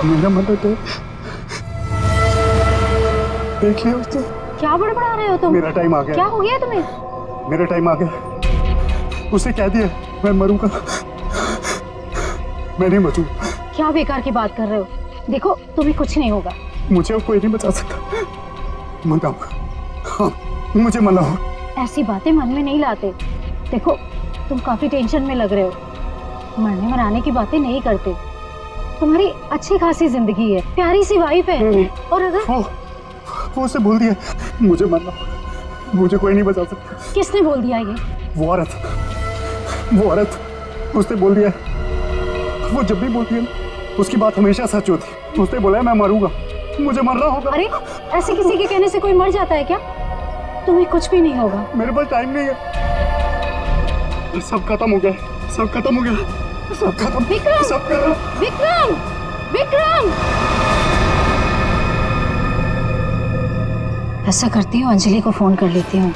मेरा मतलब है देख लिया उसने। क्या बड़बड़ा रहे हो तुम? मेरा टाइम आ गया। क्या हो गया तुम्हें? मेरा टाइम आ गया। उसे कह दिया मैं मरूंगा, मैं नहीं बचूं। क्या बेकार की बात कर रहे हो? देखो तुम्हें कुछ नहीं होगा। मुझे अब कोई नहीं बचा सकता। मनाओ, हाँ मुझे मनाओ। ऐसी बातें मन में नहीं लाते। देखो तुम काफी टेंशन में लग रहे हो। मरने मराने की बातें नहीं करते। तुम्हारी अच्छी खासी जिंदगी है, प्यारी सी वाइफ है। और अगर वो उसे बोल दिया मुझे मरना, मुझे कोई नहीं बचा सकता। किसने बोल दिया ये? वो औरत उसने बोल दिया। वो जब भी बोलती है उसकी बात हमेशा सच होती। उसने बोला है मैं मरूंगा, मुझे मरना होगा। अरे ऐसे किसी के कहने से कोई मर जाता है क्या? तुम्हें कुछ भी नहीं होगा। मेरे पास टाइम नहीं है। सब खत्म हो गया, सब खत्म हो गया, सब खत्म। विक्रम! सब खत्म। विक्रम! विक्रम! ऐसा करती हूँ, अंजलि को फोन कर लेती हूँ।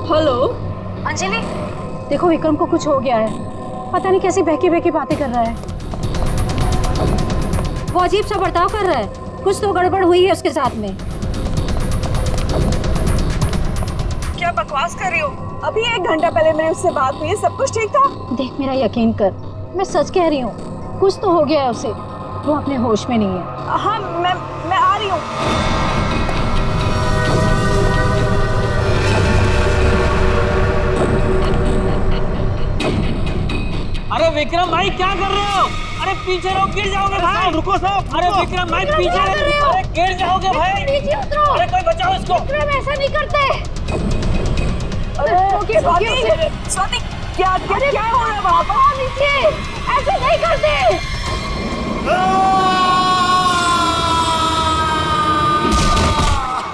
हेलो अंजलि, देखो विक्रम को कुछ हो गया है। पता नहीं कैसी बहकी बहकी बातें कर रहा है। वो अजीब सा बर्ताव कर रहा है। कुछ तो गड़बड़ हुई है उसके साथ में। क्या बकवास कर रही हो? अभी 1 घंटा पहले मेरी उससे बात हुई है, सब कुछ ठीक था। देख मेरा यकीन कर, मैं सच कह रही हूँ। कुछ तो हो गया है उसे, वो अपने होश में नहीं है। हाँ मैं आ रही हूँ। अरे विक्रम भाई क्या कर रहे हो? अरे पीछे रहो, गिर जाओगे भाई। रुको साहब। अरे विक्रम भाई पीछे रहो, अरे गिर जाओगे भाई। नीचे उतरो। अरे कोई बचाओ इसको। विक्रम ऐसा नहीं करते। स्वाति क्या हो रहा है वहाँ पर? नीचे ऐसे नहीं करते।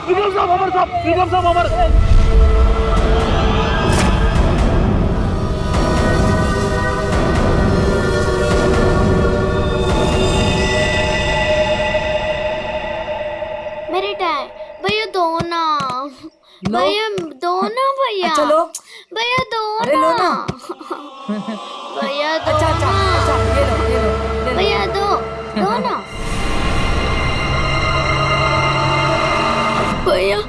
विक्रम साहब अमर साहब, विक्रम साहब अमर। मेरे टाइम भैया दो ना, भैया दो ना, भैया चलो भैया दो अरे लो ना। भैया दो अच्छा ना, ये लो भैया दो ना भैया।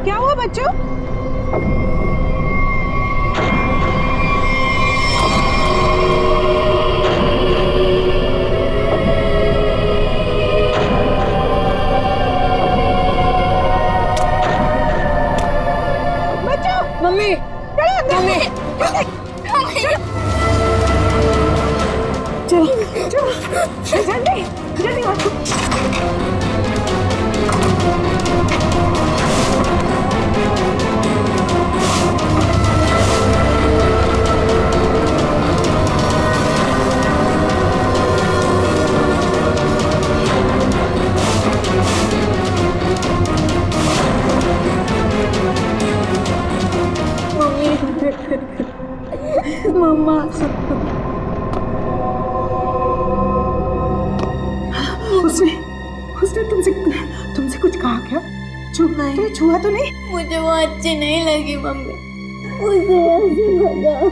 क्या हुआ बच्चों? मम्मी मम्मी चलो जल्दी जल्दी आओ। मम्मा उसने तुमसे कुछ कहा क्या? तुम्हें छुआ तो नहीं? मुझे वो अच्छी नहीं लगी मम्मी, मुझे ऐसे भगाओ।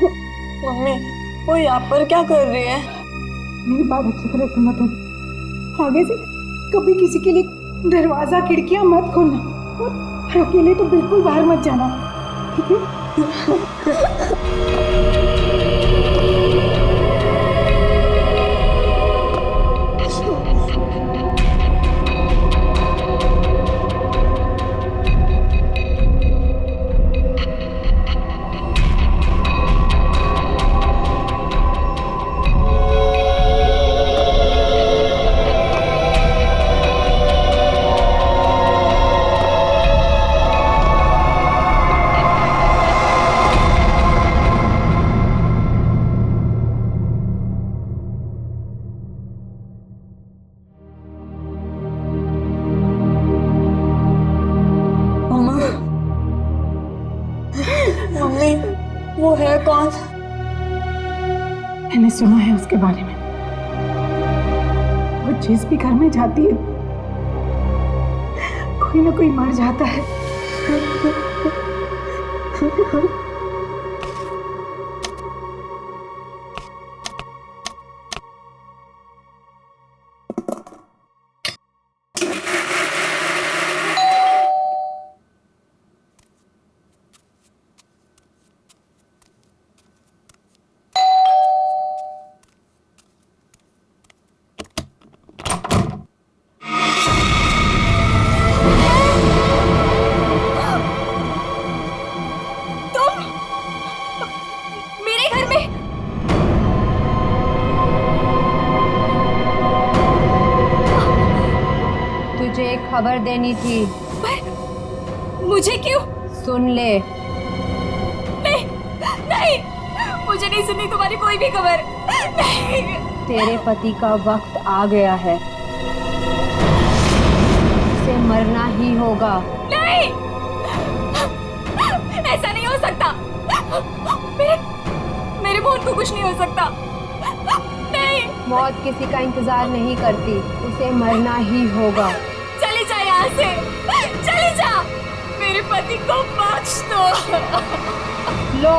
मम्मी वो यहाँ पर क्या कर रही है? मेरी बात अच्छी तरह सुनो तुम। आगे से कभी किसी के लिए दरवाजा खिड़कियां मत खोलना और अकेले तो बिल्कुल बाहर मत जाना, ठीक है? मम्मी वो है कौन? मैंने सुना है उसके बारे में। वो जिस भी घर में जाती है कोई ना कोई मर जाता है। मेरे घर में तुझे एक खबर देनी थी। मुझे क्यों? सुन ले। नहीं नहीं, मुझे नहीं सुननी तुम्हारी कोई भी खबर। नहीं। तेरे पति का वक्त आ गया है, उसे मरना ही होगा। नहीं, ऐसा नहीं हो सकता। मेरे मोहन को कुछ नहीं हो सकता। नहीं। मौत किसी का इंतजार नहीं करती, उसे मरना ही होगा। चली जा यहाँ से, चली जा। मेरे पति को बख्श दो। लो,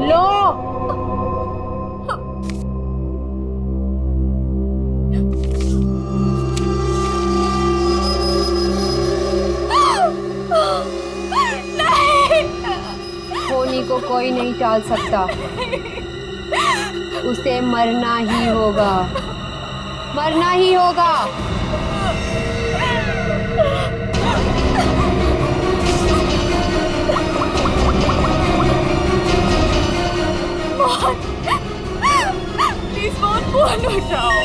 लो। होनी को कोई नहीं टाल सकता, उसे मरना ही होगा, मरना ही होगा। मोहन, प्लीज मोहन, फोन उठाओ।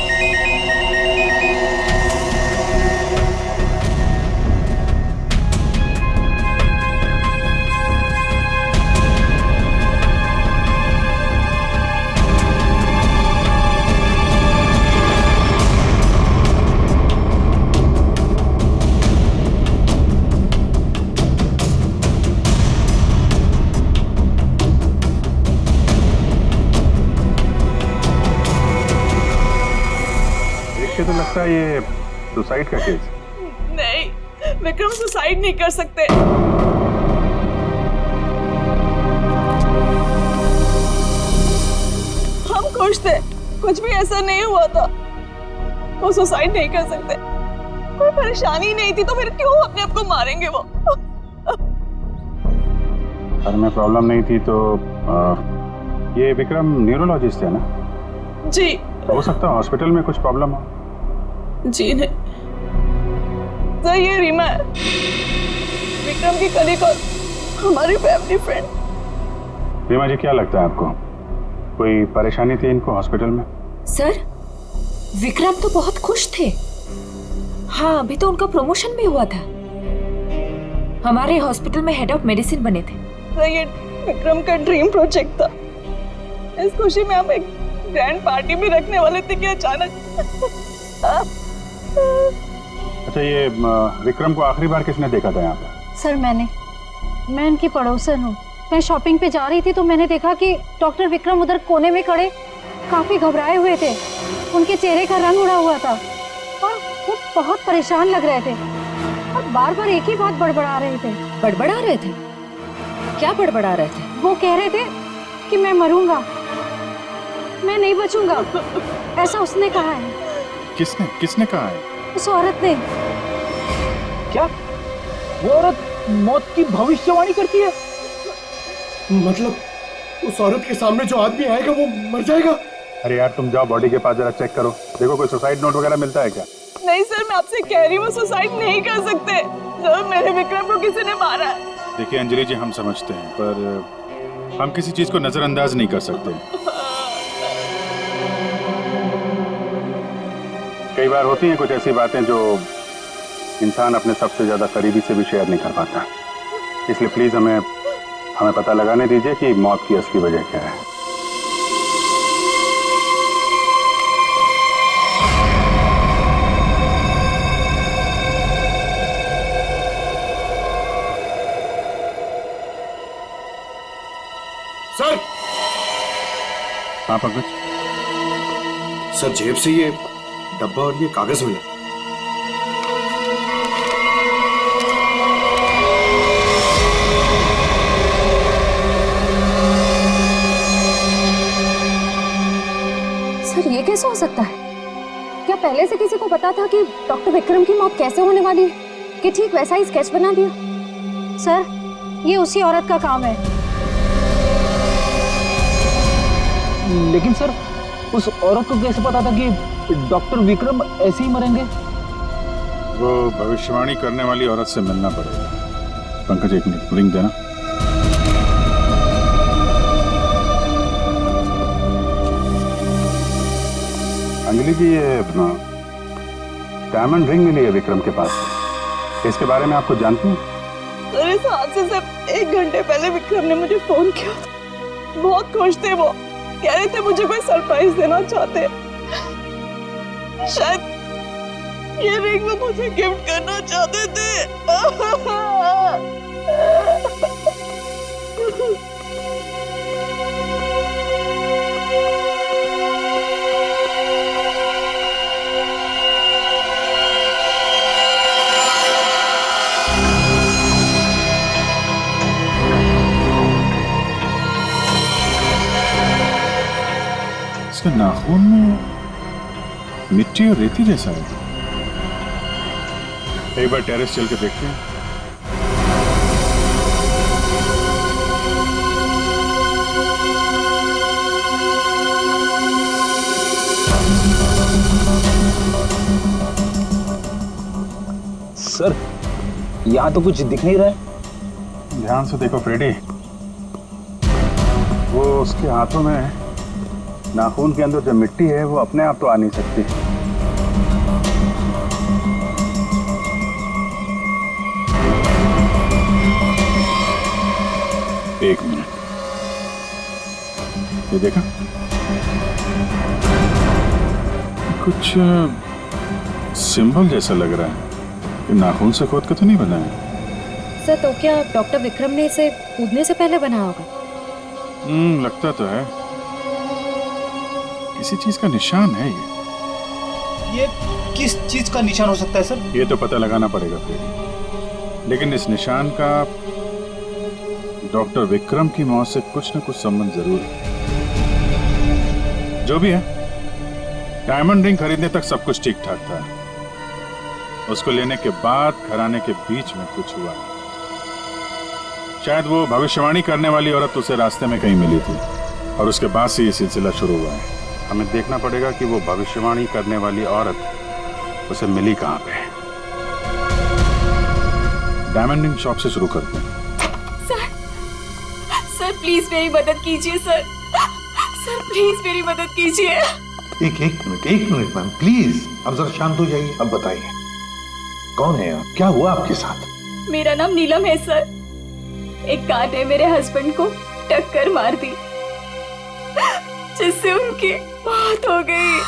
तो लगता है ये सुसाइड का केस। नहीं, विक्रम सुसाइड नहीं कर सकते। हम खुश थे, कुछ भी ऐसा नहीं हुआ था। वो सुसाइड नहीं कर सकते, कोई परेशानी नहीं थी, तो फिर क्यों अपने आप को मारेंगे वो? घर में प्रॉब्लम नहीं थी तो ये विक्रम न्यूरोलॉजिस्ट है ना? जी। हो सकता है हॉस्पिटल में कुछ प्रॉब्लम हो। जी नहीं सर, ये रीमा है, विक्रम की कलीग और हमारी फैमिली फ्रेंड। रीमा जी, क्या लगता है आपको कोई परेशानी थी इनको हॉस्पिटल में? सर, विक्रम तो बहुत खुश थे। हाँ, अभी तो उनका प्रमोशन भी हुआ था, हमारे हॉस्पिटल में हेड ऑफ मेडिसिन बने थे। सर, ये विक्रम का ड्रीम प्रोजेक्ट था। इस खुशी में हम एक ग्रैंड पार्टी भी रखने वाले थे कि अचानक। अच्छा, ये विक्रम को आखिरी बार किसने देखा था यहाँ पे? सर मैं इनकी पड़ोसन हूँ। मैं शॉपिंग पे जा रही थी तो मैंने देखा कि डॉक्टर विक्रम उधर कोने में खड़े काफी घबराए हुए थे। उनके चेहरे का रंग उड़ा हुआ था और वो बहुत परेशान लग रहे थे और बार बार एक ही बात बड़बड़ा रहे थे। बड़बड़ा रहे थे? क्या बड़बड़ा रहे थे? वो कह रहे थे कि मैं मरूंगा, मैं नहीं बचूंगा, ऐसा उसने कहा है। किसने कहा है? उस औरत ने। क्या वो औरत मौत की भविष्यवाणी करती है? मतलब उस औरत के सामने जो आदमी आएगा वो मर जाएगा? अरे यार, तुम जाओ बॉडी के पास जरा चेक करो, देखो कोई सुसाइड नोट वगैरह मिलता है क्या? नहीं सर, मैं आपसे कह रही हूँ, वो सुसाइड नहीं कर सकते। सर, मेरे विक्रम को किसी ने मारा है। देखिए अंजलि जी, हम समझते हैं पर हम किसी चीज को नजरअंदाज नहीं कर सकते। कई बार होती हैं कुछ ऐसी बातें जो इंसान अपने सबसे ज्यादा करीबी से भी शेयर नहीं कर पाता, इसलिए प्लीज हमें पता लगाने दीजिए कि मौत की असली वजह क्या है। हाँ पंकज, सर जेब से ये डब्बा और ये कागज मिला। सर ये कैसे हो सकता है? क्या पहले से किसी को पता था कि डॉक्टर विक्रम की मौत कैसे होने वाली है कि ठीक वैसा ही स्केच बना दिया? सर ये उसी औरत का काम है। लेकिन सर उस औरत को कैसे पता था कि डॉक्टर विक्रम ऐसे ही मरेंगे? वो भविष्यवाणी करने वाली औरत से मिलना पड़ेगा। पंकज एक मिनट, रिंग देना। अंजलि जी, ये डायमंड रिंग मिली है विक्रम के पास। इसके बारे में आपको जानती हैं? सर इस हादसे से 1 घंटे पहले विक्रम ने मुझे फोन किया। बहुत खुश थे वो, कह रहे थे मुझे कोई सरप्राइज देना चाहते। शायद ये रिंग वो मुझे गिफ्ट करना चाहते थे। इसके नाखून में मिट्टी और रेती जैसा है। एक बार टेरेस चल के देखते हैं। सर यहाँ तो कुछ दिख नहीं रहा है। ध्यान से देखो फ्रेडी, वो उसके हाथों में नाखून के अंदर जो मिट्टी है वो अपने आप तो आ नहीं सकती। एक मिनट, ये देखा, कुछ सिंबल जैसा लग रहा है। ये नाखून से खोद के तो नहीं बना है। सर तो क्या डॉक्टर विक्रम ने इसे कूदने से पहले बनाया होगा? लगता तो है, किसी चीज का निशान है ये किस चीज का निशान हो सकता है सर? ये तो पता लगाना पड़ेगा फिर। लेकिन इस निशान का डॉक्टर विक्रम की मौत से कुछ न कुछ संबंध जरूर है। जो भी है, डायमंड रिंग खरीदने तक सब कुछ ठीक ठाक था। उसको लेने के बाद घराने के बीच में कुछ हुआ। शायद वो भविष्यवाणी करने वाली औरत उसे रास्ते में कहीं मिली थी और उसके बाद से ये सिलसिला शुरू हुआ है। हमें देखना पड़ेगा कि वो भविष्यवाणी करने वाली औरत उसे मिली कहाँ पे। डायमंड रिंग शॉप से शुरू करते हैं। सर प्लीज मेरी मदद कीजिए सर। सर प्लीज मेरी मदद कीजिए। एक मिनट मैम प्लीज, अब जरा शांत हो जाइए। अब बताइए कौन है आप, क्या हुआ आपके साथ? मेरा नाम नीलम है सर। एक कार ने मेरे हस्बैंड को टक्कर मार दी जिससे उनकी मौत हो गई।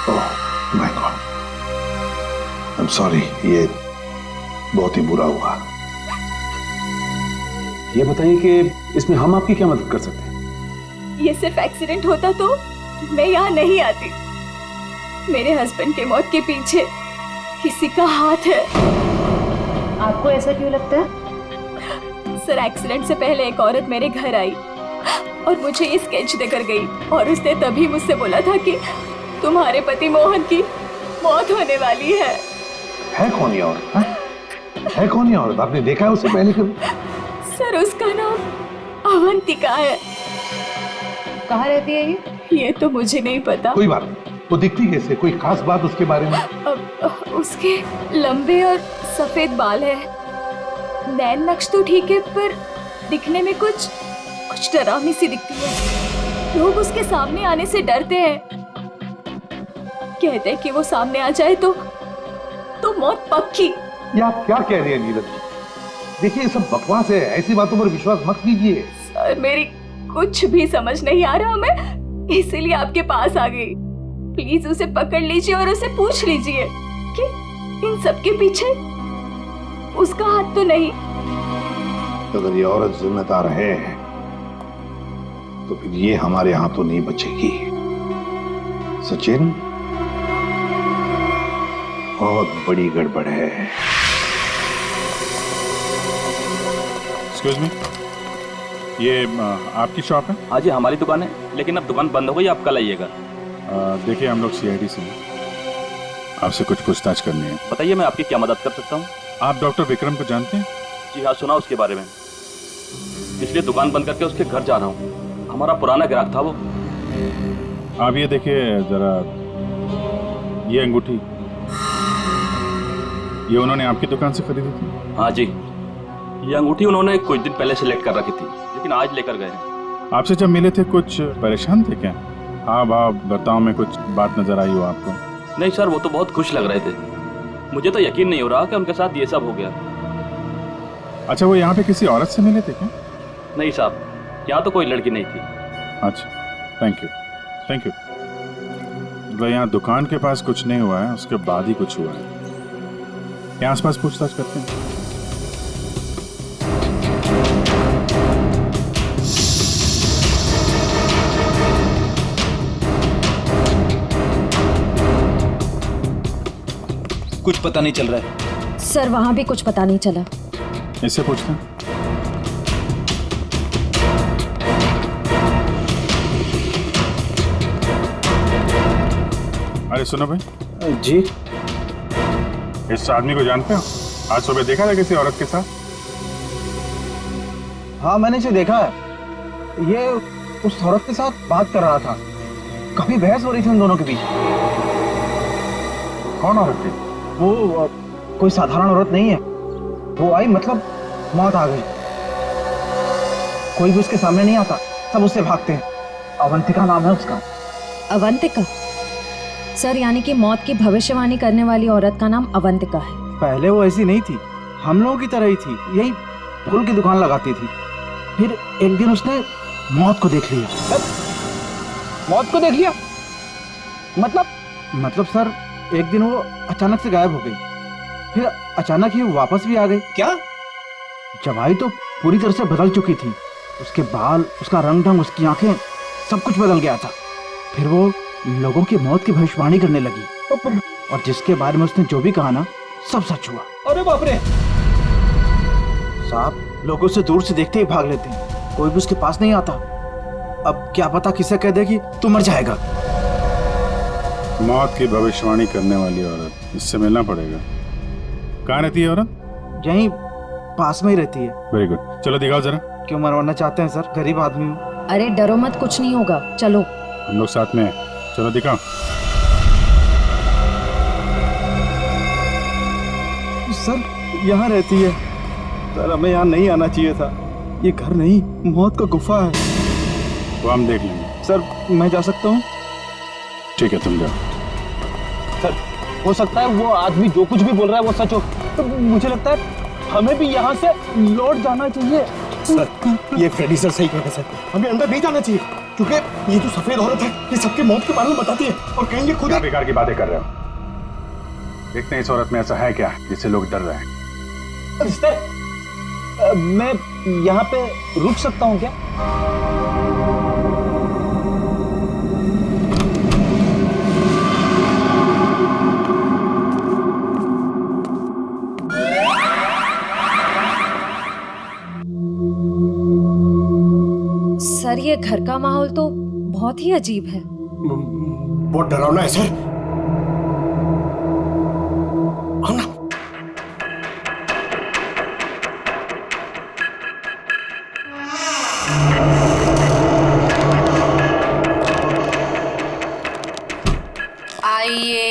Oh my God, I am sorry, ये बहुत ही बुरा हुआ। ये बताइए कि इसमें हम आपकी क्या मदद कर सकते हैं? ये सिर्फ एक्सीडेंट होता तो मैं यहाँ नहीं आती। मेरे हस्बैंड के मौत के पीछे किसी का हाथ है। आपको ऐसा क्यों लगता है? सर एक्सीडेंट से पहले एक औरत मेरे घर आई और मुझे ये स्केच देकर गई और उसने तभी मुझसे बोला था कि तुम्हारे पति मोहन की मौत होने वाली है। कौन ये औरत? है कौन ये औरत? आपने देखा है उसे पहले कभी? सर उसका नाम अवंतिका है। कहाँ रहती है ये? ये तो मुझे नहीं पता। कोई बात नहीं, वो दिखती कैसे? कोई खास बात उसके बारे में? उसके लंबे और सफेद बाल है। नैन नक्श तो ठीक है पर दिखने में कुछ डरावनी सी दिखती है। लोग उसके सामने आने से डरते हैं, कहते हैं कि वो सामने आ जाए तो मौत पक्की। ये आप क्या कह रहे हैं नीलम जी? देखिए ये सब बकवास है, ऐसी बातों पर विश्वास मत कीजिए। सर मेरी कुछ भी समझ नहीं आ रहा, मैं इसीलिए आपके पास आ गई। प्लीज उसे पकड़ लीजिए और उसे पूछ लीजिए कि इन सब के पीछे उसका हाथ तो नहीं। अगर ये औरत जिम्मेदार है तो फिर ये हमारे हाथों नहीं बचेगी। सचिन, बहुत बड़ी गड़बड़ है। एक्सक्यूज मी, ये आपकी शॉप है? हाँ जी, हमारी दुकान है, लेकिन अब दुकान बंद हो गई, आप कल आइएगा। देखिए, हम लोग सीआईडी से हैं, आपसे कुछ पूछताछ करनी है। बताइए, मैं आपकी क्या मदद कर सकता हूँ? आप डॉक्टर विक्रम को जानते हैं? जी हाँ, सुना उसके बारे में, इसलिए दुकान बंद करके उसके घर जा रहा हूँ। हमारा पुराना ग्राहक था वो। आप ये देखिए जरा, ये अंगूठी, ये उन्होंने आपकी दुकान से खरीदी थी? हाँ जी, ये अंगूठी उन्होंने कुछ दिन पहले सेलेक्ट कर रखी थी, लेकिन आज लेकर गए हैं। आपसे जब मिले थे कुछ परेशान थे क्या? हाँ भाव बर्ताव में कुछ बात नजर आई हो आपको? नहीं सर, वो तो बहुत खुश लग रहे थे। मुझे तो यकीन नहीं हो रहा कि उनके साथ ये सब हो गया। अच्छा, वो यहाँ पे किसी औरत से मिले थे क्या? नहीं साहब, यहाँ तो कोई लड़की नहीं थी। अच्छा, थैंक यू, थैंक यू। मतलब यहाँ दुकान के पास कुछ नहीं हुआ है, उसके बाद ही कुछ हुआ है। यहाँ आसपास पूछताछ करते हैं। कुछ पता नहीं चल रहा है सर, वहां भी कुछ पता नहीं चला। इससे पूछते हैं। अरे सुनो भाई। जी? इस आदमी को जानते हो? आज सुबह देखा था किसी औरत के साथ? हाँ, मैंने इसे देखा है। ये उस औरत के साथ बात कर रहा था, काफी बहस हो रही थी उन दोनों के बीच। कौन औरत थी? वो कोई साधारण औरत नहीं है। वो आई, मतलब मौत आ गई। कोई भी उसके सामने नहीं आता, सब उससे भागते हैं। अवंतिका नाम है उसका। अवंतिका? सर, यानी कि मौत की भविष्यवाणी करने वाली औरत का नाम अवंतिका है। पहले वो ऐसी नहीं थी, हम लोगों की तरह ही थी, यही फूल की दुकान लगाती थी। फिर एक दिन उसने मौत को देख लिया। मौत को देख लिया? मतलब सर, एक दिन वो अचानक से गायब हो गई, फिर अचानक ही वापस भी आ गई। क्या? जब आई तो पूरी तरह से बदल चुकी थी। उसके बाल, उसका रंग ढंग, उसकी आंखें, सब कुछ बदल गया था। फिर वो लोगों की मौत की भविष्यवाणी करने लगी, और जिसके बारे में उसने जो भी कहा ना, सब सच हुआ। अरे बाप रे! साहब, लोग उसे दूर से देखते ही भाग लेते हैं, कोई भी उसके पास नहीं आता। अब क्या पता किसे कह दे कि तू मर जाएगा। मौत की भविष्यवाणी करने वाली औरत, इससे मिलना पड़ेगा। कहाँ रहती है औरत? यहीं पास में ही रहती है। वेरी गुड, चलो दिखाओ जरा। क्यों मरवाना चाहते हैं सर? गरीब आदमी हूँ। अरे डरो मत, कुछ नहीं होगा, चलो। हम लोग साथ में हैं, चलो दिखाओ। सर, यहाँ रहती है। सर, हमें यहाँ नहीं आना चाहिए था। ये घर नहीं, मौत का गुफा है। वो हम देख लेंगे। सर, मैं जा सकता हूँ? ठीक है, तुम जाओ। सर, हो सकता है वो आदमी जो कुछ भी बोल रहा है वो सच हो, तो मुझे लगता है हमें भी यहाँ से लौट जाना चाहिए। सर, ये फ्रेडी सर सही कह रहे हैं सर, हमें अंदर नहीं जाना चाहिए, क्योंकि ये जो सफेद औरत है ये सबके मौत के बारे में बताती है, और कहीं ये खुद क्या बेकार की बातें कर रहे हो? देखते हैं इस औरत में ऐसा है क्या जिससे लोग डर रहे हैं। सर, मैं यहाँ पे रुक सकता हूँ क्या? सर, ये घर का माहौल तो बहुत ही अजीब है। बहुत डरावना है सर। आओ ना। आइए।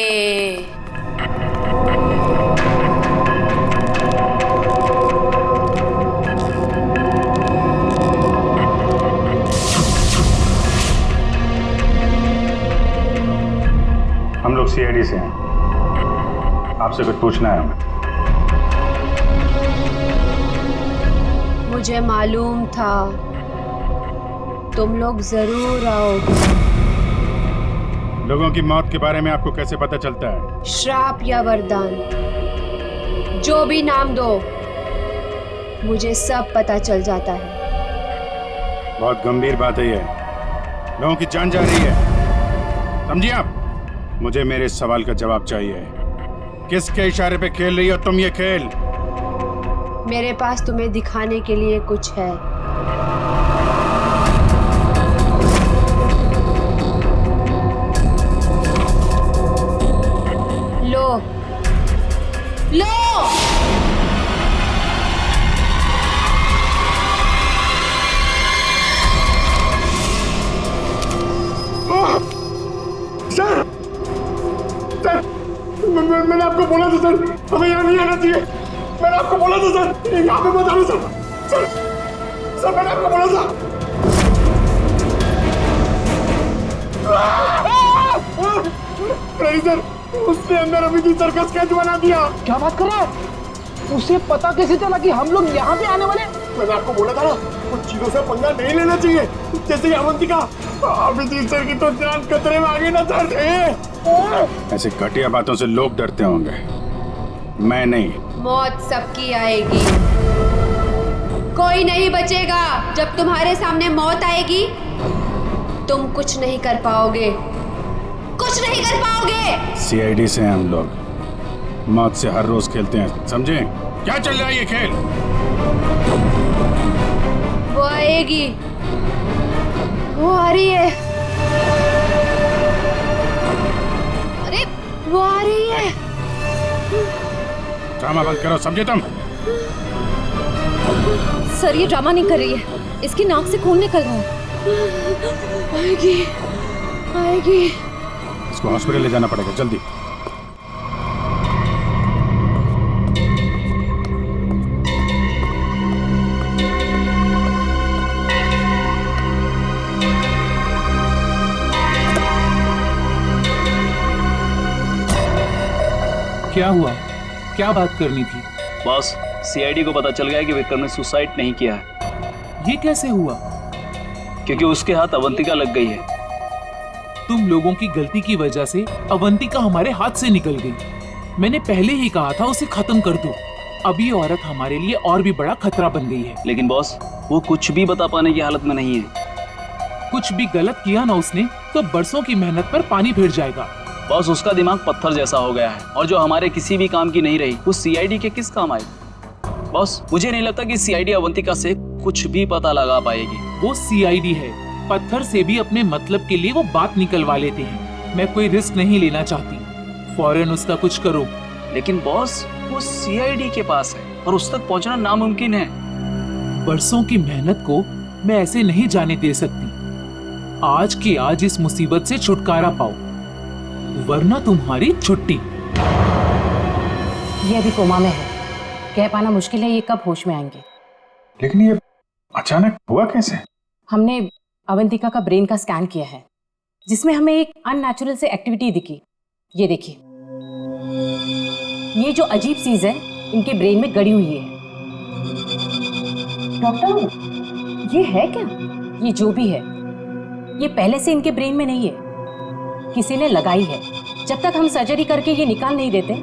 हम लोग सीआईडी से हैं, आपसे कुछ पूछना है हमें। मुझे मालूम था तुम लोग जरूर आओगे। लोगों की मौत के बारे में आपको कैसे पता चलता है? श्राप या वरदान, जो भी नाम दो, मुझे सब पता चल जाता है। बहुत गंभीर बात है ये। लोगों की जान जा रही है, समझिए आप? मुझे मेरे सवाल का जवाब चाहिए। किसके इशारे पे खेल रही हो तुम ये खेल? मेरे पास तुम्हें दिखाने के लिए कुछ है। लो लो। सर सर मैंने आपको बोला था सर, हमें यहाँ नहीं आना चाहिए। मैंने आपको बोला था सर, यहाँ पे मत आना सर। सर सर मैंने आपको बोला था। सर उसने अंदर अभी की सर्कस स्केच बना दिया। क्या बात कर रहा है? उसे पता कैसे चला कि हम लोग यहाँ पे आने वाले? मैंने आपको बोला था ना, कुछ चीजों से पंगा नहीं लेना चाहिए, जैसे कि अवंतिका। अभिजीत सर की तो जान खतरे में आ गई ना सर। ऐसे घटिया बातों से लोग डरते होंगे, मैं नहीं। मौत सबकी आएगी, कोई नहीं बचेगा। जब तुम्हारे सामने मौत आएगी तुम कुछ नहीं कर पाओगे, कुछ नहीं कर पाओगे। सीआईडी से हम लोग मौत से हर रोज खेलते हैं, समझे? क्या चल रहा है ये खेल? वो आएगी, वो आ रही है। अरे वो आ रही है। ड्रामा बंद करो, समझे तुम? सर ये ड्रामा नहीं कर रही है, इसकी नाक से खून निकल रहा है। आएगी आएगी। इसको हॉस्पिटल ले जाना पड़ेगा, जल्दी। क्या हुआ? क्या बात करनी थी? बॉस, सीआईडी को पता चल गया है कि विक्रम ने सुसाइड नहीं किया है। ये कैसे हुआ? क्योंकि उसके हाथ अवंतिका लग गई है। तुम लोगों की गलती की वजह से अवंतिका हमारे हाथ से निकल गई। मैंने पहले ही कहा था उसे खत्म कर दो। अब ये औरत हमारे लिए और भी बड़ा खतरा बन गई है। लेकिन बॉस, वो कुछ भी बता पाने की हालत में नहीं है। कुछ भी गलत किया ना उसने तो बरसों की मेहनत पर पानी फिर जाएगा। बॉस, उसका दिमाग पत्थर जैसा हो गया है, और जो हमारे किसी भी काम की नहीं रही वो सीआईडी के किस काम आएगी? बॉस, मुझे नहीं लगता कि सीआईडी अवंतिका से कुछ भी पता लगा पाएगी। वो सीआईडी है, पत्थर से भी अपने मतलब के लिए वो बात निकलवा लेते हैं। मैं कोई रिस्क नहीं लेना चाहती, फौरन उसका कुछ करो। लेकिन बॉस, वो सीआईडी के पास है और उस तक पहुंचना नामुमकिन है। बरसों की मेहनत को मैं ऐसे नहीं जाने दे सकती। आज के आज इस मुसीबत से छुटकारा पाओ, वरना तुम्हारी छुट्टी। ये अभी कोमा में है, कह पाना मुश्किल है ये कब होश में आएंगे। लेकिन ये अचानक हुआ कैसे? हमने अवंतिका का ब्रेन का स्कैन किया है, जिसमें हमें एक अननेचुरल से एक्टिविटी दिखी। ये देखिए, ये जो अजीब चीज है इनके ब्रेन में गड़ी हुई है। डॉक्टर, ये है क्या? ये जो भी है, ये पहले से इनके ब्रेन में नहीं है, किसी ने लगाई है। जब तक हम सर्जरी करके ये निकाल नहीं देते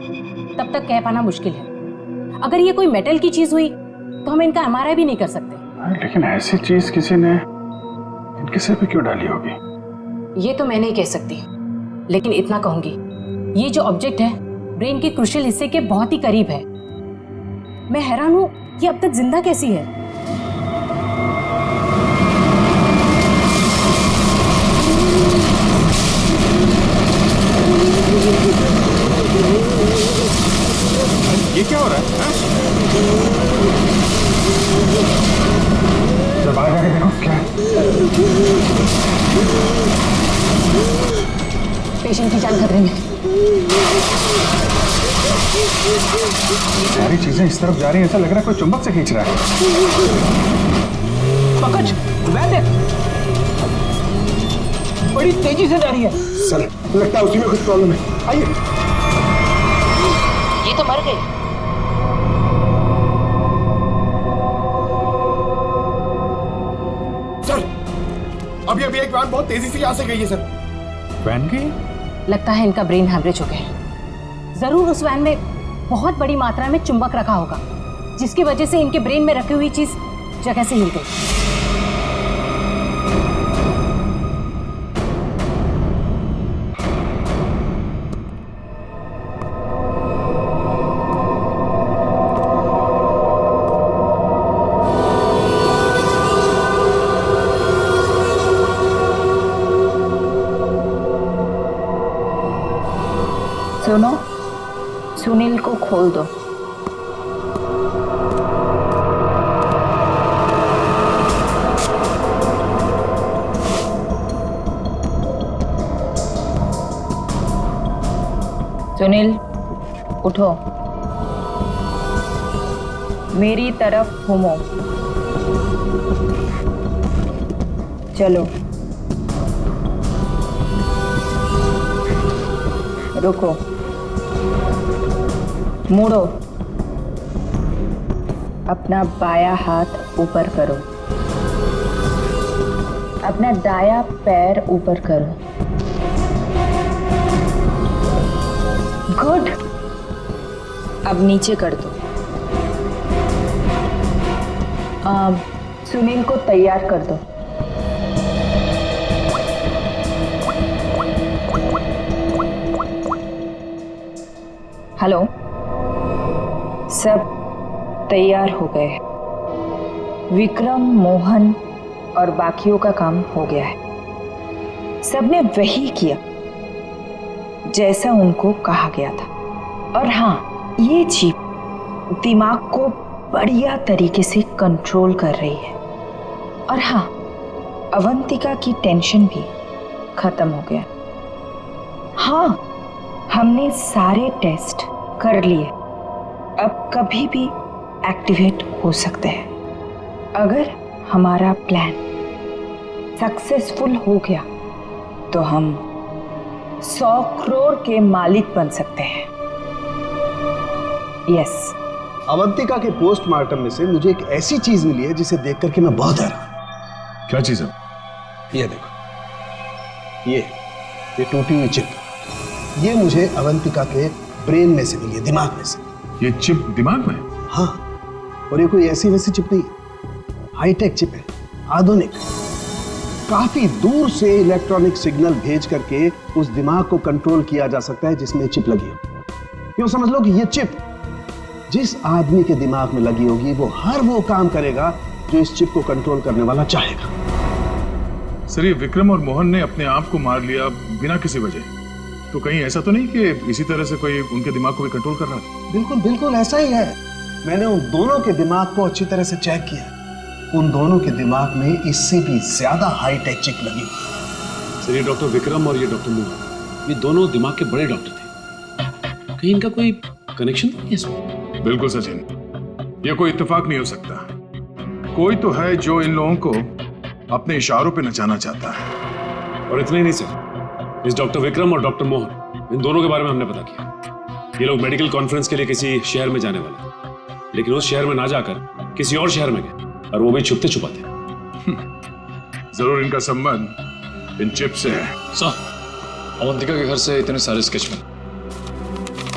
तब तक कह पाना मुश्किल है। अगर ये कोई मेटल की चीज हुई तो हम इनका एमआरआई भी नहीं कर सकते। लेकिन ऐसी चीज किसी ने इनके सिर पे क्यों डाली होगी? ये तो मैं नहीं कह सकती, लेकिन इतना कहूंगी, ये जो ऑब्जेक्ट है ब्रेन के क्रूशियल हिस्से के बहुत ही करीब है। मैं हैरान हूं कि अब तक जिंदा कैसी है। ये क्या हो रहा है? जब बाहर जाके देखो क्या है? पेशेंट की जान खतरे में। सारी चीजें इस तरफ जा रही हैं, ऐसा लग रहा है कोई चुंबक से खींच रहा है। पंकज, वैन देख, बड़ी तेजी से जा रही है। सर, लगता है उसी में कुछ प्रॉब्लम है। आइए। ये तो मर गई। सर, अभी एक वैन बहुत तेजी से यहाँ से गई है सर। वैन गई? लगता है इनका ब्रेन हैमरेज हो गया। जरूर उस वैन में बहुत बड़ी मात्रा में चुंबक रखा होगा, जिसकी वजह से इनके ब्रेन में रखी हुई चीज जगह से हिल गई। सुनो, सुनील को खोल दो। सुनील, उठो, मेरी तरफ घूमो। चलो, रुको, मुड़ो, अपना बायां हाथ ऊपर करो, अपना दायां पैर ऊपर करो। गुड। अब नीचे कर दो। सुनील को तैयार कर दो। हेलो, सब तैयार हो गए। विक्रम, मोहन और बाकियों का काम हो गया है। सबने वही किया जैसा उनको कहा गया था। और हाँ, ये चिप दिमाग को बढ़िया तरीके से कंट्रोल कर रही है। और हाँ, अवंतिका की टेंशन भी खत्म हो गया। हाँ, हमने सारे टेस्ट कर लिए, अब कभी भी एक्टिवेट हो सकते हैं। अगर हमारा प्लान सक्सेसफुल हो गया तो हम 100 करोड़ के मालिक बन सकते हैं। यस। अवंतिका के पोस्टमार्टम में से मुझे एक ऐसी चीज मिली है जिसे देख करके मैं बहुत हैरान। क्या चीज है? ये देखो, ये टूटी हुई चिप, ये मुझे अवंतिका के ब्रेन में से मिली है, दिमाग में से। ये चिप दिमाग में? हाँ, और ये कोई ऐसी वैसी चिप नहीं, हाईटेक चिप है, आधुनिक। काफी दूर से इलेक्ट्रॉनिक सिग्नल भेज करके उस दिमाग को कंट्रोल किया जा सकता है जिसमें चिप लगी हो। यूं समझ लो कि ये चिप जिस आदमी के दिमाग में लगी होगी वो हर वो काम करेगा जो इस चिप को कंट्रोल करने वाला चाहेगा। सर, ये विक्रम और मोहन ने अपने आप को मार लिया बिना किसी वजह, तो कहीं ऐसा तो नहीं कि इसी तरह से कोई उनके दिमाग को भी कंट्रोल कर रहा था? बिल्कुल बिल्कुल ऐसा ही है। मैंने उन दोनों के दिमाग को अच्छी तरह से चेक किया। उन दोनों के दिमाग में इससे भी ज्यादा हाईटेक चिप लगी। सर, ये डॉक्टर विक्रम और ये डॉक्टर मोहन, ये दोनों दिमाग के बड़े डॉक्टर थे। कहीं इनका कोई कनेक्शन तो नहीं है इसमें? बिल्कुल सचिन, ये कोई इत्तेफाक नहीं हो सकता। कोई तो है जो इन लोगों को अपने इशारों पे नचाना चाहता है। और इतना ही नहीं सर, इस डॉक्टर विक्रम और डॉक्टर मोहन, इन दोनों के बारे में हमने पता किया। ये लोग मेडिकल कॉन्फ्रेंस के लिए किसी शहर में जाने वाले थे, लेकिन उस शहर में ना जाकर किसी और शहर में गए, और वो भी छुपते छुपाते। जरूर इनका संबंध इन चिप से है। सर, अवंतिका के घर से इतने सारे स्केच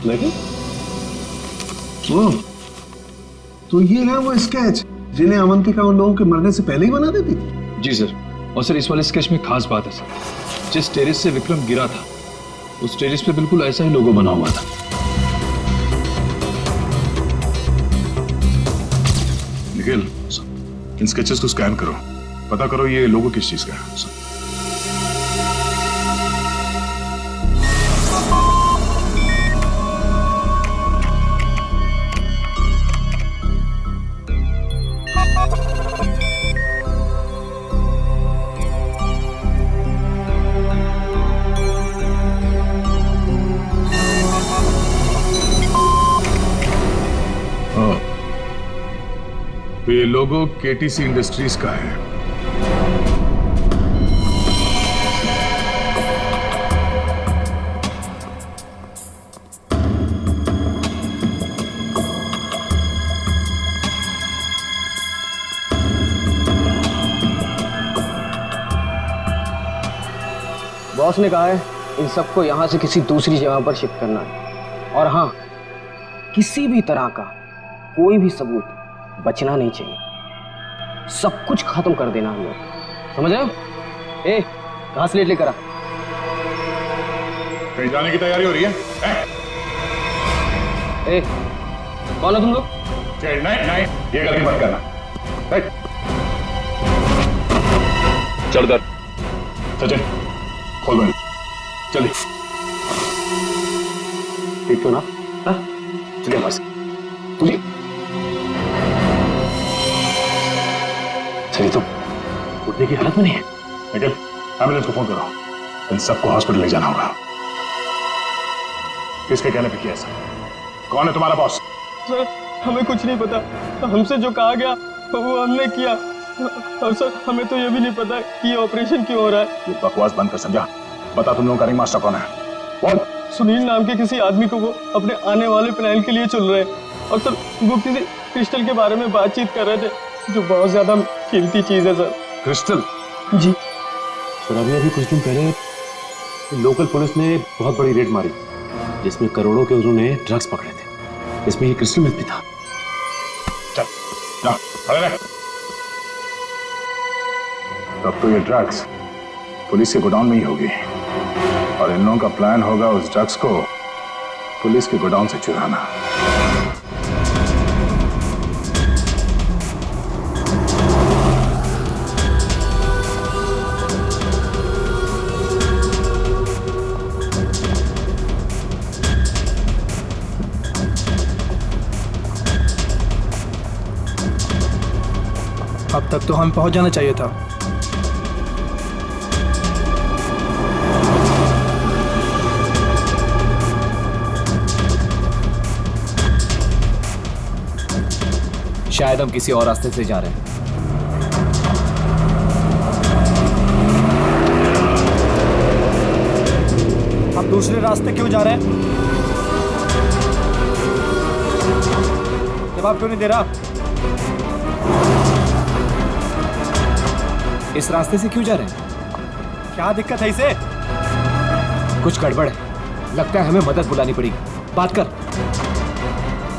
लेकिन तो ये है वो स्केच जिन्हें अवंतिका उन लोगों के मरने से पहले ही बना देती थी? जी सर। और सर, इस वाले स्केच में खास बात है सर, जिस टेरेस से विक्रम गिरा था उस टेरेस पे बिल्कुल ऐसा ही लोगो बना हुआ था। निखिल, इन स्केचेस को स्कैन करो, पता करो ये लोगो किस चीज का है। तो ये लोगो केटीसी इंडस्ट्रीज का है। बॉस ने कहा है इन सबको यहां से किसी दूसरी जगह पर शिफ्ट करना है। और हाँ, किसी भी तरह का कोई भी सबूत बचना नहीं चाहिए। सब कुछ खत्म कर देना हम लोग, समझ रहे हो? ए, घास लेट लेकर आ। कहीं जाने की तैयारी हो रही है? ए, कौन हो तुम लोग? नहीं, ये गलती मत करना। चल कर सचिन, खोल बंद, जल्दी। तो ना? हाँ? चलिए बस तुझे सही, तुम उठने की हालत में नहीं है। निखिल, एम्बुलेंस को फोन करो, इन सबको हॉस्पिटल ले जाना होगा। किसके कहने पे किया सर? कौन है तुम्हारा बॉस? सर हमें कुछ नहीं पता, हमसे जो कहा गया वो हमने किया, और सर हमें तो ये भी नहीं पता कि ये ऑपरेशन क्यों हो रहा है। ये बकवास बंद कर समझा। बता तुम लोगों का रिंग मास्टर कौन है? कौन? सुनील नाम के किसी आदमी को वो अपने आने वाले प्लान के लिए चुन रहे हैं, और सर वो किसी क्रिस्टल के बारे में बातचीत कर रहे थे जो बहुत ज्यादा कीमती चीज है सर। क्रिस्टल? जी सर अभी कुछ दिन पहले लोकल पुलिस ने बहुत बड़ी रेड मारी जिसमें करोड़ों के उन्होंने ड्रग्स पकड़े थे, इसमें ये क्रिस्टल मिल्क भी था। चल जा, खड़े रह। तब तो ये ड्रग्स पुलिस के गोडाउन में ही होगी, और इन लोगों का प्लान होगा उस ड्रग्स को पुलिस के गोडाउन से चुराना। अब तक तो हम पहुंच जाना चाहिए था। शायद हम किसी और रास्ते से जा रहे हैं। आप दूसरे रास्ते क्यों जा रहे हैं? जवाब क्यों नहीं दे रहा? इस रास्ते से क्यों जा रहे हैं? क्या दिक्कत है इसे? कुछ गड़बड़ है, लगता है हमें मदद बुलानी पड़ेगी। बात कर।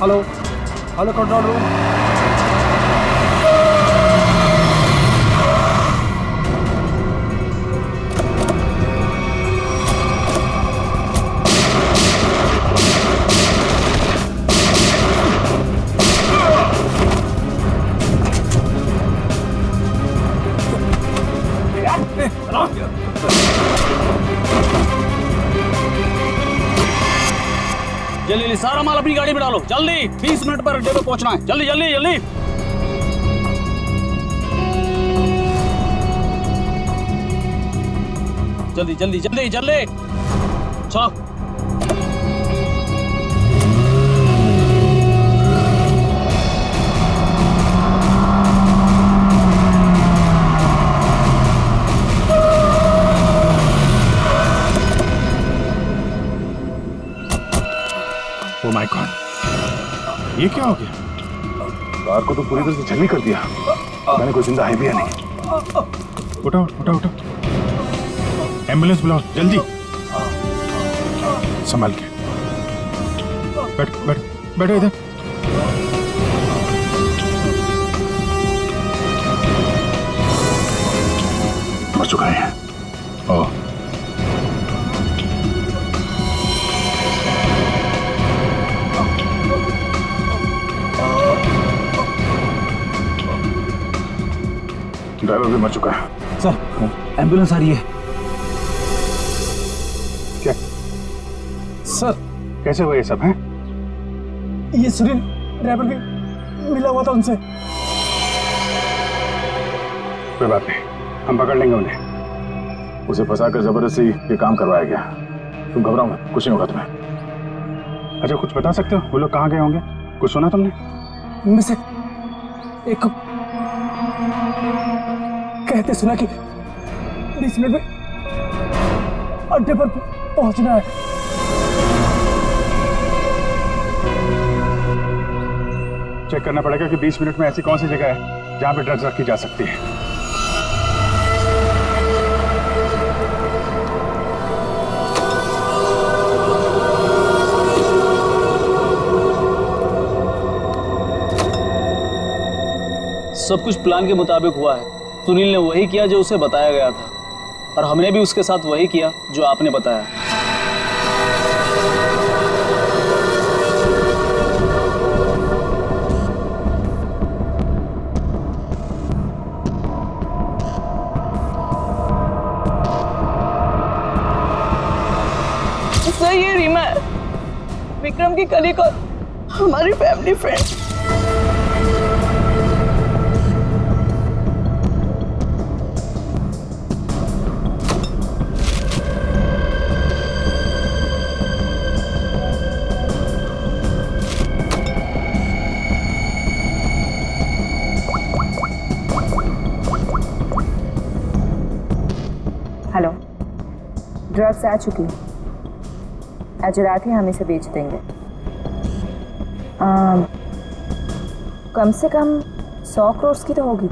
Hello hello, control room. जल्दी सारा माल अपनी गाड़ी में डालो, जल्दी 20 मिनट पर अड्डे पे पहुंचना है, जल्दी जल्दी जल्दी। जल्दी जल्दी जल्दी जल्दी चलो। Oh my God! ये क्या हो गया? कार को तो पूरी तरह से जल्दी कर दिया। मैंने कोई जिंदा है भी या नहीं। उठाओ उठाओ उठाओ, एम्बुलेंस बुलाओ जल्दी। संभाल के बैठ बैठ बैठो इधर। मर चुका है। ओह ड्राइवर भी मर चुका है। सर एम्बुलेंस आ रही है। क्या सर? कैसे हुआ ये सब है? ये सुनील ड्राइवर भी मिला हुआ था उनसे। कोई बात नहीं, हम पकड़ लेंगे उन्हें। उसे फंसाकर जबरदस्ती ये काम करवाया गया। तुम घबराओ मत, कुछ नहीं होगा तुम्हें। अच्छा कुछ बता सकते हो वो लोग कहाँ गए होंगे? कुछ सुना तुमने? उनमें से एक को कहते सुना कि 20 मिनट में अड्डे पर पहुंचना है। चेक करना पड़ेगा कि 20 मिनट में ऐसी कौन सी जगह है जहां पे ड्रग्स रखी जा सकती है। सब कुछ प्लान के मुताबिक हुआ है। सुनील ने वही किया जो उसे बताया गया था, और हमने भी उसके साथ वही किया जो आपने बताया। सर ये रीमा, विक्रम की कलीग और हमारी फैमिली फ्रेंड। हेलो, ड्रग्स आ चुकी है। आज रात ही हम इसे बेच देंगे। कम से कम 100 करोड़ की तो होगी।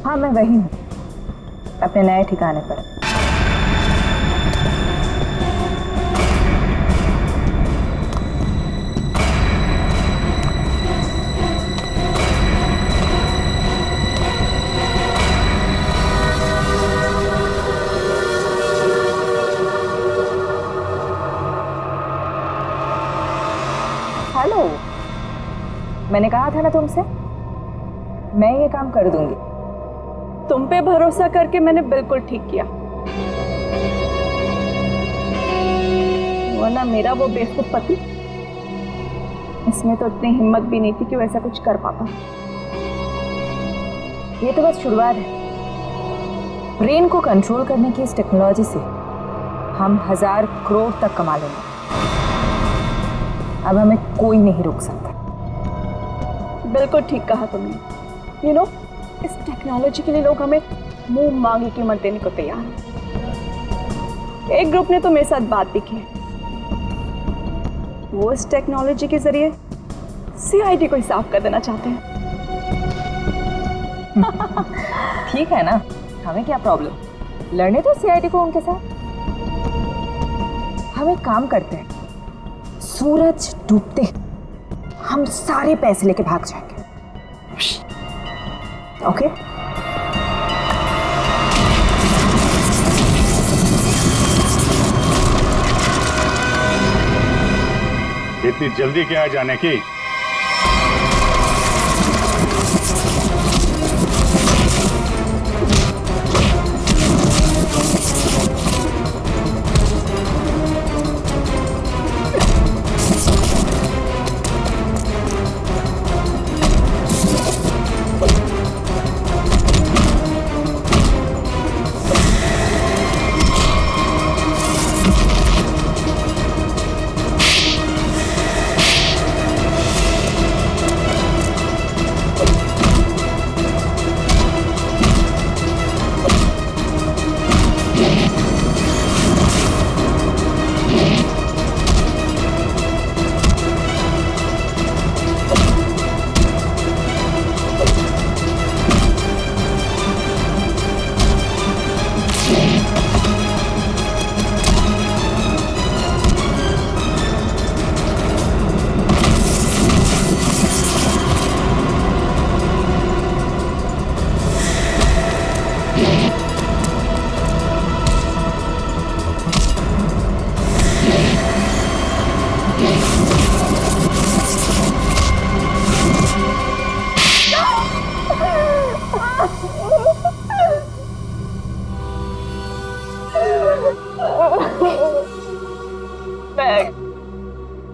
हाँ, मैं वही हूँ, अपने नए ठिकाने पर। हेलो, मैंने कहा था ना तुमसे, मैं ये काम कर दूंगी। तुम पे भरोसा करके मैंने बिल्कुल ठीक किया, वरना मेरा वो बेवकूफ पति, इसमें तो इतनी हिम्मत भी नहीं थी कि वो ऐसा कुछ कर पाता। ये तो बस शुरुआत है। ब्रेन को कंट्रोल करने की इस टेक्नोलॉजी से हम 1000 करोड़ तक कमा लेंगे। अब हमें कोई नहीं रोक सकता। बिल्कुल ठीक कहा तुमने। इस टेक्नोलॉजी के लिए लोग हमें मुंह मांगी कीमत देने को तैयार हैं। एक ग्रुप ने तो मेरे साथ बात भी की है, वो इस टेक्नोलॉजी के जरिए सीआईडी को ही साफ कर देना चाहते हैं। ठीक है ना, हमें क्या प्रॉब्लम, लड़ने दो सीआईडी को उनके साथ। हम एक काम करते हैं, सूरज डूबते हम सारे पैसे लेके भाग जाएंगे। ओके? इतनी जल्दी क्या है जाने की?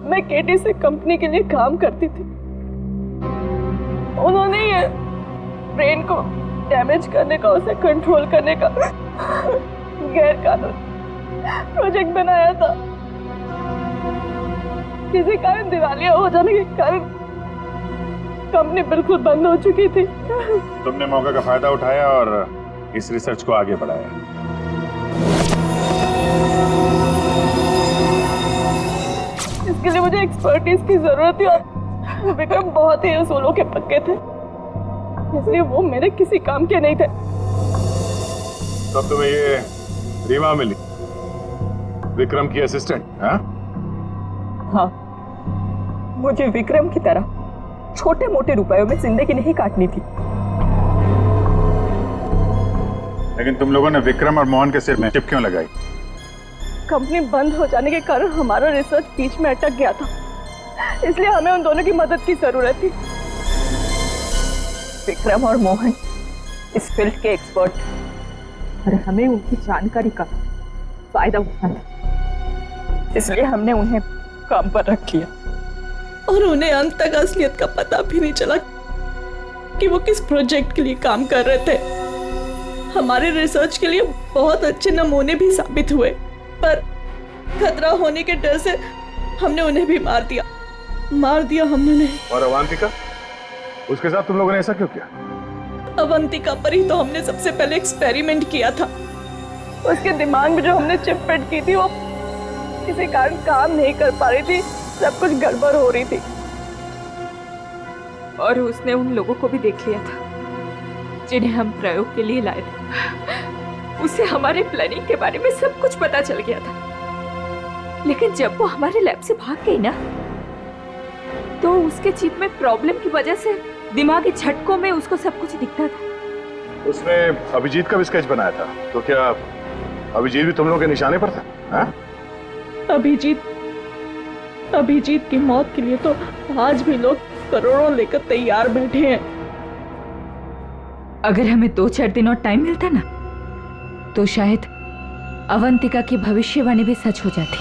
मैं केटी से कंपनी के लिए काम करती थी। उन्होंने ये ब्रेन को डैमेज करने का, उसे कंट्रोल करने का गैर कानूनी प्रोजेक्ट बनाया था। किसी कारण दिवालिया हो जाने के कारण कंपनी बिल्कुल बंद हो चुकी थी। तुमने मौके का फायदा उठाया और इस रिसर्च को आगे बढ़ाया। इसके लिए मुझे एक्सपर्टीज की जरूरत थी और विक्रम बहुत ही उसूलों के पक्के थे, इसलिए वो मेरे किसी काम के नहीं थे। तब तुम्हें ये रीमा मिली, विक्रम की असिस्टेंट? हाँ, मुझे विक्रम की तरह छोटे मोटे रुपयों में जिंदगी नहीं काटनी थी। लेकिन तुम लोगों ने विक्रम और मोहन के सिर में चिप क्यों लगाई? कंपनी बंद हो जाने के कारण हमारा रिसर्च बीच में अटक गया था, इसलिए हमें उन दोनों की मदद की जरूरत थी। विक्रम और मोहन इस फील्ड के एक्सपर्ट और हमें उनकी जानकारी का फायदा उठाना। इसलिए हमने उन्हें काम पर रख लिया और उन्हें अंत तक असलियत का पता भी नहीं चला कि वो किस प्रोजेक्ट के लिए काम कर रहे थे। हमारे रिसर्च के लिए बहुत अच्छे नमूने भी साबित हुए, पर खतरा होने के डर से हमने उन्हें भी मार दिया हमने। और अवंतिका, उसके साथ तुम लोगों ने ऐसा क्यों किया? अवंतिका पर ही तो हमने सबसे पहले एक्सपेरिमेंट किया था। उसके दिमाग में जो हमने चिप फिट की थी वो किसी कारण काम नहीं कर पा रही थी, सब कुछ गड़बड़ हो रही थी। और उसने उन लोगों को भी देख लिया था जिन्हें हम प्रयोग के लिए लाए थे। उसे हमारे प्लानिंग के बारे में सब कुछ पता चल गया था, लेकिन जब वो हमारे लैब से भाग गई ना, तो उसके चिप में प्रॉब्लम की वजह से दिमागी झटकों में उसको सब कुछ दिखता था। उसने अभिजीत का भी स्केच बनाया था, तो क्या अभिजीत भी तुम लोगों के निशाने पर था? हाँ? अभिजीत की मौत के लिए तो आज भी लोग करोड़ों लेकर तैयार बैठे हैं। अगर हमें 2-4 दिन और टाइम मिलता ना, तो शायद अवंतिका की भविष्यवाणी भी सच हो जाती।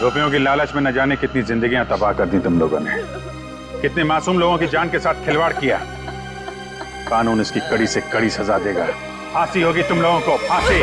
रुपयों की लालच में न जाने कितनी जिंदगियां तबाह कर दी तुम लोगों ने, कितने मासूम लोगों की जान के साथ खिलवाड़ किया। कानून इसकी कड़ी से कड़ी सजा देगा। फांसी होगी तुम लोगों को, फांसी।